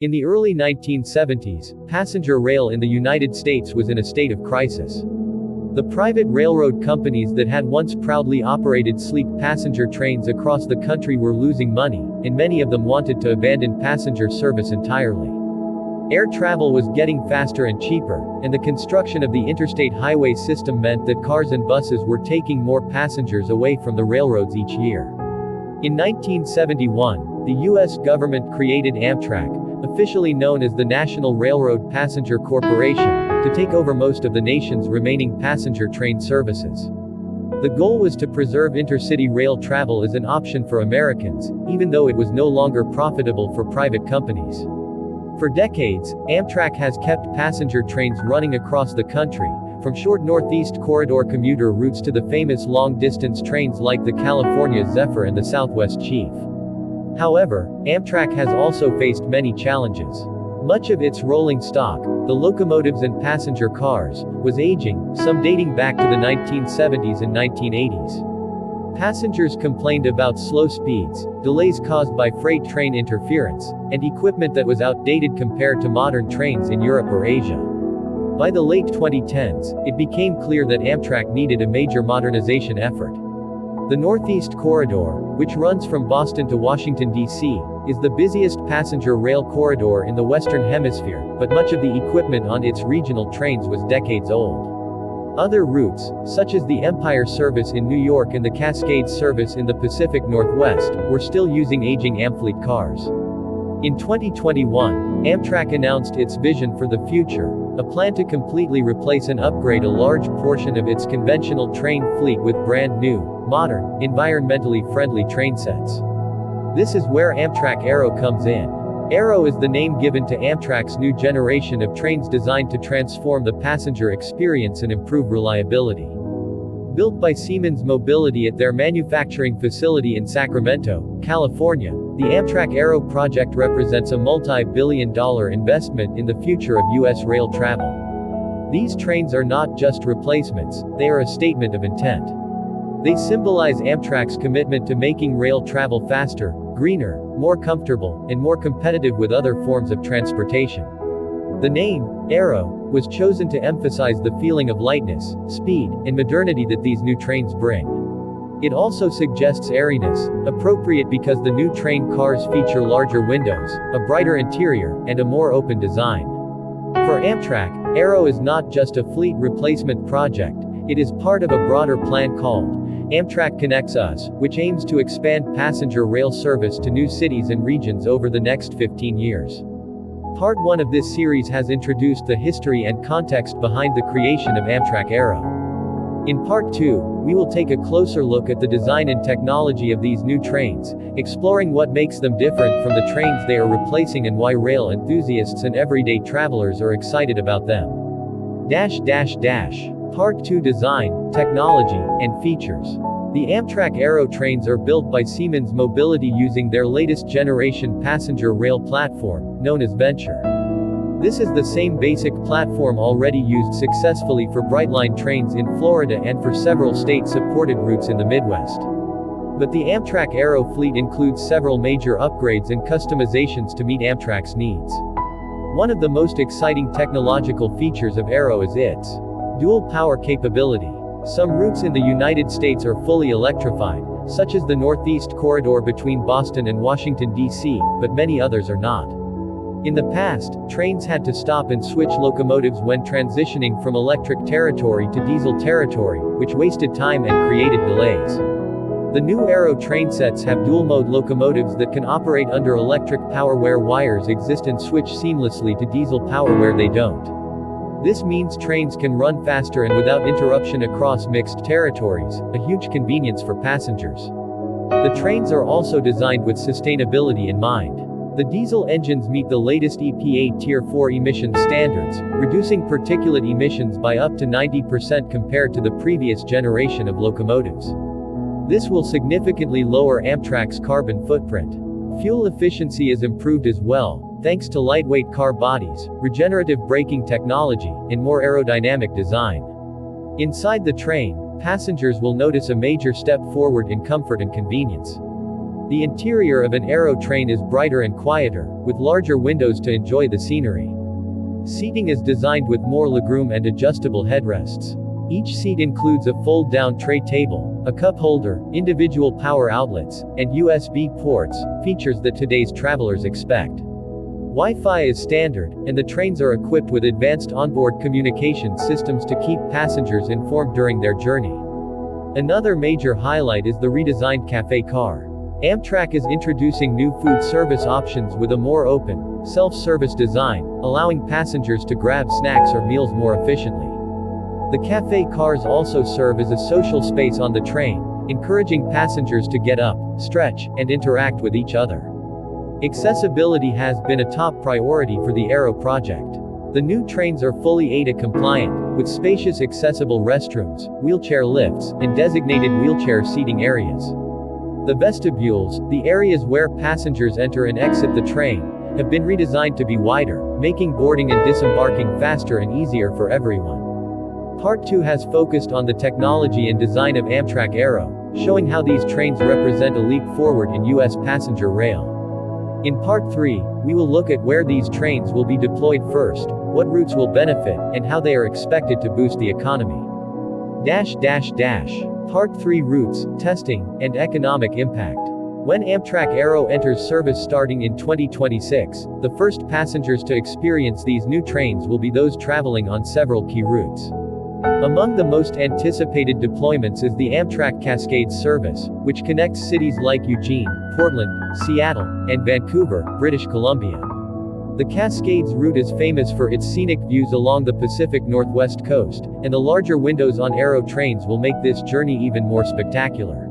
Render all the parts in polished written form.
In the early 1970s, passenger rail in the United States was in a state of crisis. The private railroad companies that had once proudly operated sleek passenger trains across the country were losing money, and many of them wanted to abandon passenger service entirely. Air travel was getting faster and cheaper, and the construction of the interstate highway system meant that cars and buses were taking more passengers away from the railroads each year. In 1971, the U.S. government created Amtrak, officially known as the National Railroad Passenger Corporation, to take over most of the nation's remaining passenger train services. The goal was to preserve intercity rail travel as an option for Americans, even though it was no longer profitable for private companies. For decades, Amtrak has kept passenger trains running across the country, from short Northeast Corridor commuter routes to the famous long-distance trains like the California Zephyr and the Southwest Chief. However, Amtrak has also faced many challenges. Much of its rolling stock, the locomotives and passenger cars, was aging, some dating back to the 1970s and 1980s. Passengers complained about slow speeds, delays caused by freight train interference, and equipment that was outdated compared to modern trains in Europe or Asia. By the late 2010s, it became clear that Amtrak needed a major modernization effort. The Northeast Corridor, which runs from Boston to Washington, D.C., is the busiest passenger rail corridor in the Western Hemisphere, but much of the equipment on its regional trains was decades old. Other routes, such as the Empire Service in New York and the Cascades Service in the Pacific Northwest, were still using aging Amfleet cars. In 2021, Amtrak announced its vision for the future, a plan to completely replace and upgrade a large portion of its conventional train fleet with brand new, modern, environmentally friendly train sets. This is where Amtrak Airo comes in. Airo is the name given to Amtrak's new generation of trains designed to transform the passenger experience and improve reliability. Built by Siemens Mobility at their manufacturing facility in Sacramento, California, the Amtrak Airo project represents a multi-billion-dollar investment in the future of U.S. rail travel. These trains are not just replacements, they are a statement of intent. They symbolize Amtrak's commitment to making rail travel faster, greener, more comfortable, and more competitive with other forms of transportation. The name, Airo, was chosen to emphasize the feeling of lightness, speed, and modernity that these new trains bring. It also suggests airiness, appropriate because the new train cars feature larger windows, a brighter interior, and a more open design. For Amtrak, Airo is not just a fleet replacement project, it is part of a broader plan called Amtrak Connects Us, which aims to expand passenger rail service to new cities and regions over the next 15 years. Part 1 of this series has introduced the history and context behind the creation of Amtrak Airo. In Part 2, we will take a closer look at the design and technology of these new trains, exploring what makes them different from the trains they are replacing and why rail enthusiasts and everyday travelers are excited about them. Part 2 Design, Technology, and Features. The Amtrak Airo trains are built by Siemens Mobility using their latest generation passenger rail platform, known as Venture. This is the same basic platform already used successfully for Brightline trains in Florida and for several state-supported routes in the Midwest. But the Amtrak Airo fleet includes several major upgrades and customizations to meet Amtrak's needs. One of the most exciting technological features of Airo is its dual power capability. Some routes in the United States are fully electrified, such as the Northeast Corridor between Boston and Washington, D.C., but many others are not. In the past, trains had to stop and switch locomotives when transitioning from electric territory to diesel territory, which wasted time and created delays. The new Airo train sets have dual-mode locomotives that can operate under electric power where wires exist and switch seamlessly to diesel power where they don't. This means trains can run faster and without interruption across mixed territories, a huge convenience for passengers. The trains are also designed with sustainability in mind. The diesel engines meet the latest EPA Tier 4 emission standards, reducing particulate emissions by up to 90% compared to the previous generation of locomotives. This will significantly lower Amtrak's carbon footprint. Fuel efficiency is improved as well, thanks to lightweight car bodies, regenerative braking technology, and more aerodynamic design. Inside the train, passengers will notice a major step forward in comfort and convenience. The interior of an Airo train is brighter and quieter, with larger windows to enjoy the scenery. Seating is designed with more legroom and adjustable headrests. Each seat includes a fold-down tray table, a cup holder, individual power outlets, and USB ports, features that today's travelers expect. Wi-Fi is standard, and the trains are equipped with advanced onboard communication systems to keep passengers informed during their journey. Another major highlight is the redesigned cafe car. Amtrak is introducing new food service options with a more open, self-service design, allowing passengers to grab snacks or meals more efficiently. The cafe cars also serve as a social space on the train, encouraging passengers to get up, stretch, and interact with each other. Accessibility has been a top priority for the Airo project. The new trains are fully ADA compliant, with spacious accessible restrooms, wheelchair lifts, and designated wheelchair seating areas. The vestibules, the areas where passengers enter and exit the train, have been redesigned to be wider, making boarding and disembarking faster and easier for everyone. Part 2 has focused on the technology and design of Amtrak Airo, showing how these trains represent a leap forward in U.S. passenger rail. In Part 3, we will look at where these trains will be deployed first, what routes will benefit, and how they are expected to boost the economy. Part 3 Routes, Testing, and Economic Impact. When Amtrak Airo enters service starting in 2026, the first passengers to experience these new trains will be those traveling on several key routes. Among the most anticipated deployments is the Amtrak Cascades service, which connects cities like Eugene, Portland, Seattle, and Vancouver, British Columbia. The Cascades route is famous for its scenic views along the Pacific Northwest coast, and the larger windows on Airo trains will make this journey even more spectacular.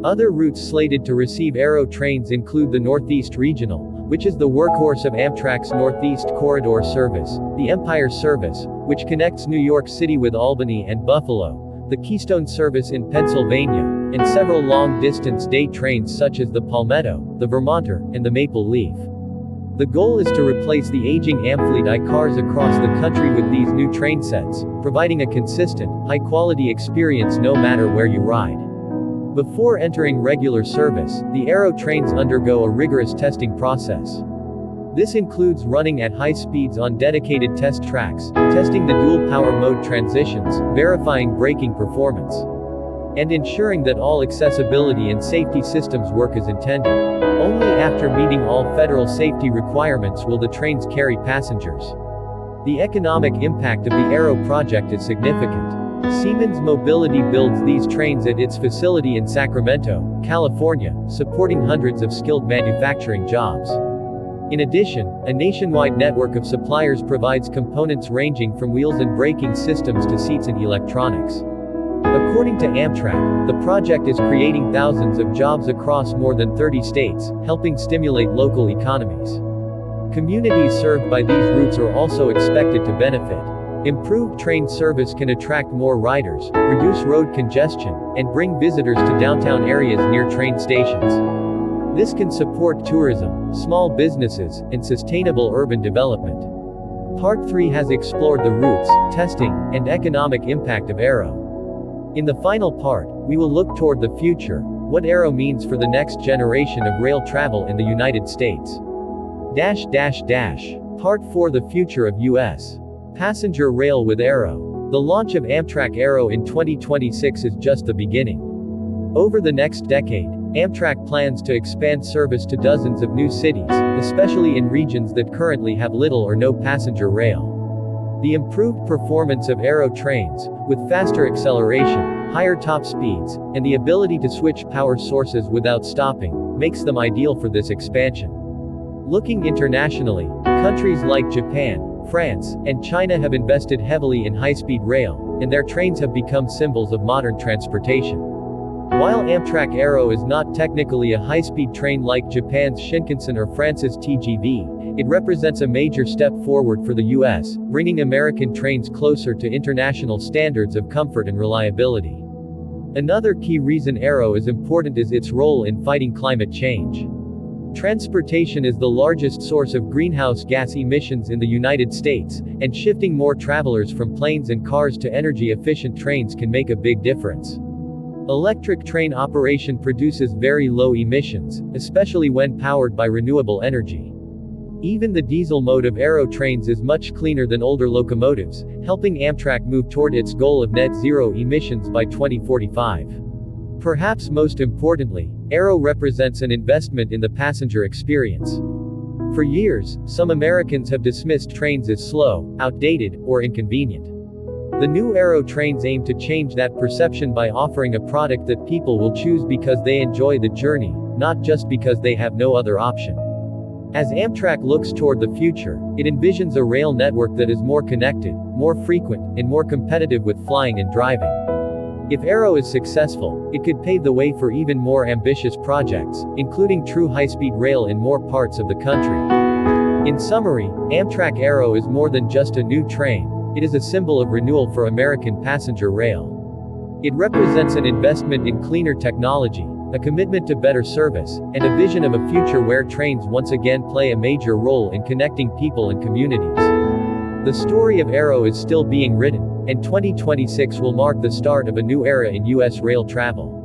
Other routes slated to receive Airo trains include the Northeast Regional, which is the workhorse of Amtrak's Northeast Corridor service, the Empire service, which connects New York City with Albany and Buffalo, the Keystone service in Pennsylvania, and several long-distance day trains such as the Palmetto, the Vermonter, and the Maple Leaf. The goal is to replace the aging Amfleet I cars across the country with these new train sets, providing a consistent, high-quality experience no matter where you ride. Before entering regular service, the Airo trains undergo a rigorous testing process. This includes running at high speeds on dedicated test tracks, testing the dual power mode transitions, verifying braking performance, and ensuring that all accessibility and safety systems work as intended. Only after meeting all federal safety requirements will the trains carry passengers. The economic impact of the Airo project is significant. Siemens Mobility builds these trains at its facility in Sacramento, California, supporting hundreds of skilled manufacturing jobs. In addition, a nationwide network of suppliers provides components ranging from wheels and braking systems to seats and electronics. According to Amtrak, the project is creating thousands of jobs across more than 30 states, helping stimulate local economies. Communities served by these routes are also expected to benefit. Improved train service can attract more riders, reduce road congestion, and bring visitors to downtown areas near train stations. This can support tourism, small businesses, and sustainable urban development. Part 3 has explored the routes, testing, and economic impact of Airo. In the final part, we will look toward the future, what Airo means for the next generation of rail travel in the United States. Part 4 The Future of U.S. Passenger Rail with Airo. The launch of Amtrak Airo in 2026 is just the beginning. Over the next decade, Amtrak plans to expand service to dozens of new cities, especially in regions that currently have little or no passenger rail. The improved performance of Airo trains, with faster acceleration, higher top speeds, and the ability to switch power sources without stopping, makes them ideal for this expansion. Looking internationally, countries like Japan, France, and China have invested heavily in high-speed rail, and their trains have become symbols of modern transportation. While Amtrak Airo is not technically a high-speed train like Japan's Shinkansen or France's TGV, it represents a major step forward for the U.S., bringing American trains closer to international standards of comfort and reliability. Another key reason Airo is important is its role in fighting climate change. Transportation is the largest source of greenhouse gas emissions in the United States, and shifting more travelers from planes and cars to energy-efficient trains can make a big difference. Electric train operation produces very low emissions, especially when powered by renewable energy. Even the diesel mode of Airo trains is much cleaner than older locomotives, helping Amtrak move toward its goal of net zero emissions by 2045. Perhaps most importantly, Airo represents an investment in the passenger experience. For years, some Americans have dismissed trains as slow, outdated, or inconvenient. The new Airo trains aim to change that perception by offering a product that people will choose because they enjoy the journey, not just because they have no other option. As Amtrak looks toward the future, it envisions a rail network that is more connected, more frequent, and more competitive with flying and driving. If Airo is successful, it could pave the way for even more ambitious projects, including true high-speed rail in more parts of the country. In summary, Amtrak Airo is more than just a new train, it is a symbol of renewal for American passenger rail. It represents an investment in cleaner technology, a commitment to better service, and a vision of a future where trains once again play a major role in connecting people and communities. The story of Airo is still being written, and 2026 will mark the start of a new era in U.S. rail travel.